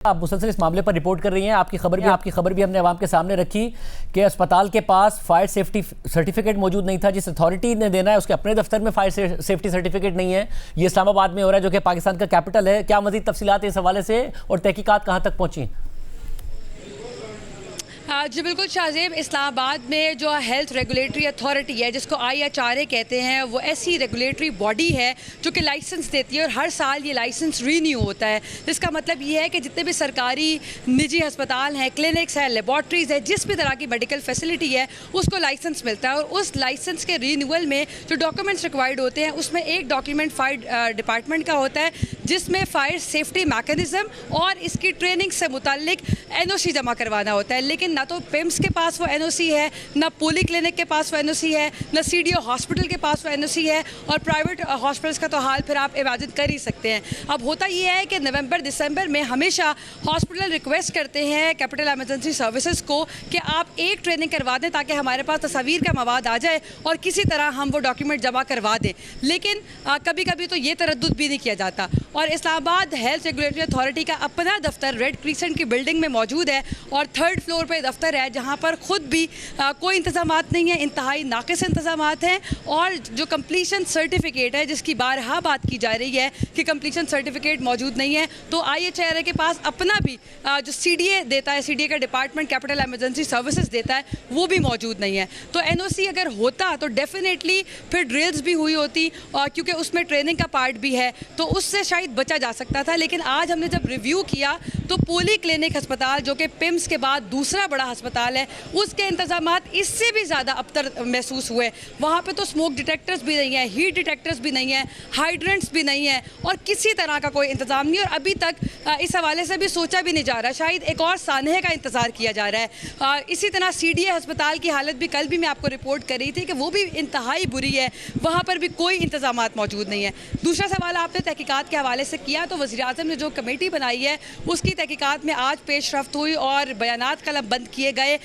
आप मुसलसल इस मामले पर रिपोर्ट कर रही हैं। आपकी खबर भी हमने अवाम के सामने रखी कि अस्पताल के पास फायर सेफ्टी सर्टिफिकेट मौजूद नहीं था। जिस अथॉरिटी ने देना है उसके अपने दफ्तर में फायर सेफ्टी सर्टिफिकेट नहीं है। ये इस्लामाबाद में हो रहा है जो कि पाकिस्तान का कैपिटल है। क्या मजीद तफसीलात इस हवाले से और तहकीकात कहाँ तक पहुँची? जी बिल्कुल शाहजेब, इस्लामाबाद में जो हेल्थ रेगुलेटरी अथॉरिटी है जिसको IHRA कहते हैं, वो ऐसी रेगुलेटरी बॉडी है जो कि लाइसेंस देती है और हर साल ये लाइसेंस रीन्यू होता है। इसका मतलब ये है कि जितने भी सरकारी निजी अस्पताल हैं, क्लिनिक्स हैं, लेबॉर्ट्रीज़ है, जिस भी तरह की मेडिकल फैसिलिटी है उसको लाइसेंस मिलता है और उस लाइसेंस के रीन्यूअल में जो डॉक्यूमेंट्स रिक्वायर्ड होते हैं उसमें एक डॉक्यूमेंट फायर डिपार्टमेंट का होता है जिसमें फायर सेफ्टी मैकेनिज्म और इसकी ट्रेनिंग से मुताल्लिक NOC जमा करवाना होता है। लेकिन ना तो पिम्स के पास वो NOC है, ना पोली क्लिनिक के पास वो NOC है, ना CDO हॉस्पिटल के पास वो NOC है और प्राइवेट हॉस्पिटल्स का तो हाल फिर आप इमेजिन कर ही सकते हैं। अब होता ये है कि नवंबर दिसंबर में हमेशा हॉस्पिटल रिक्वेस्ट करते हैं कैपिटल एमरजेंसी सर्विसेज को कि आप एक ट्रेनिंग करवा दें ताकि हमारे पास तस्वीर का मवाद आ जाए और किसी तरह हम वो डॉक्यूमेंट जमा करवा दें। लेकिन कभी कभी तो ये तरद्दुद भी नहीं किया जाता। और इस्लामाबाद हेल्थ रेगुलेटरी अथॉरिटी का अपना दफ्तर रेड क्रीसेंट की बिल्डिंग में मौजूद है और 3rd फ्लोर पे दफ्तर है जहाँ पर ख़ुद भी कोई इंतज़ामात नहीं है, इंतहाई नाक़िस इंतज़ामात हैं। और जो कंप्लीशन सर्टिफिकेट है जिसकी बारहा बात की जा रही है कि कंप्लीशन सर्टिफिकेट मौजूद नहीं है, तो IHRA के पास अपना भी जो CDA देता है, CDA का डिपार्टमेंट कैपिटल एमरजेंसी सर्विसेज देता है, वो भी मौजूद नहीं है। तो NOC अगर होता तो डेफिनेटली फिर ड्रिल्स भी हुई होती क्योंकि उसमें ट्रेनिंग का पार्ट भी है, तो उससे शायद बचा जा सकता था। लेकिन आज हमने जब रिव्यू किया तो पोली क्लिनिक अस्पताल जो कि पिम्स के बाद दूसरा बड़ा अस्पताल है, उसके इंतजामात इससे भी ज़्यादा अबतर महसूस हुए। वहाँ पे तो स्मोक डिटेक्टर्स भी नहीं है, हीट डिटेक्टर्स भी नहीं है, हाइड्रेंट्स भी नहीं है और किसी तरह का कोई इंतज़ाम नहीं। और अभी तक इस हवाले से भी सोचा भी नहीं जा रहा, शायद एक और सानहे का इंतज़ार किया जा रहा है। इसी तरह CDA अस्पताल की हालत भी कल भी मैं आपको रिपोर्ट कर रही थी कि वो भी इंतहाई बुरी है, वहाँ पर भी कोई इंतज़ामात मौजूद नहीं है। दूसरा सवाल आपने तहकीकात के हवाले से किया, तो वज़ीर-ए-आज़म ने जो कमेटी बनाई है उसकी तहकीकात में आज पेशरफ्त हुई और बयानात कलम बंद किए गए।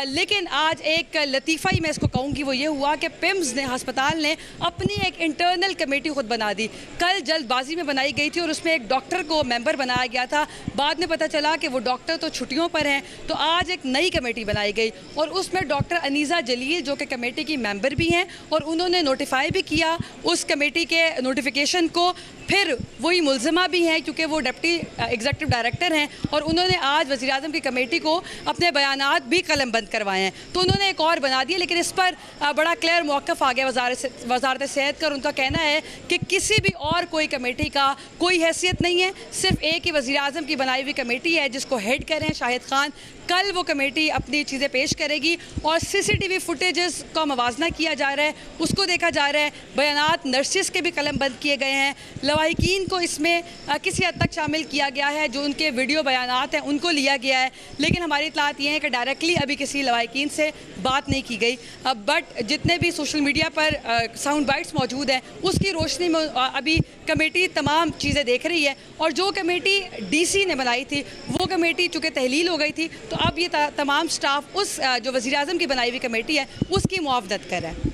लेकिन आज एक लतीफ़ा ही मैं इसको कहूँगी, वो ये हुआ कि पिम्स ने अस्पताल ने अपनी एक इंटरनल कमेटी खुद बना दी। कल जल्दबाजी में बनाई गई थी और उसमें एक डॉक्टर को मेंबर बनाया गया था। बाद में पता चला कि वो डॉक्टर तो छुट्टियों पर हैं, तो आज एक नई कमेटी बनाई गई और उसमें डॉक्टर अनीसा जलील जो कि कमेटी की मेंबर भी हैं और उन्होंने नोटिफाई भी किया उस कमेटी के नोटिफिकेशन को। फिर वही मुलज़मा भी हैं क्योंकि वो डिप्टी एग्जीक्यूटिव डायरेक्टर हैं और उन्होंने आज वज़ीर-ए-आज़म की कमेटी को अपने बयानात भी कलम बंद करवाए हैं। तो उन्होंने एक और बना दिया, लेकिन इस पर बड़ा क्लियर मौक़िफ़ आ गया वज़ारत सेहत का और उनका कहना है कि किसी भी और कोई कमेटी का कोई हैसियत नहीं है, सिर्फ एक ही वज़ीर-ए-आज़म की बनाई हुई कमेटी है जिसको हेड कर रहे हैं शाहिद खान। कल वो कमेटी अपनी चीज़ें पेश करेगी और CCTV फुटेजेस का मवाजना किया जा रहा है, उसको देखा जा रहा है। बयानात नर्सिस के भी कलम बंद किए गए हैं, लवाहिकीन को इसमें किसी हद तक शामिल किया गया है, जो उनके वीडियो बयानात हैं उनको लिया गया है। लेकिन हमारी इत्तलात ये है कि डायरेक्टली अभी किसी लवाहिकीन से बात नहीं की गई। बट जितने भी सोशल मीडिया पर साउंड बाइट्स मौजूद हैं उसकी रोशनी में अभी कमेटी तमाम चीज़ें देख रही है। और जो कमेटी DC ने बनाई थी वो कमेटी चूँकि तहलील हो गई थी, तो अब ये तमाम स्टाफ उस जो वज़ीर-ए-आज़म की बनाई हुई कमेटी है उसकी मुआवनत कर रहा है।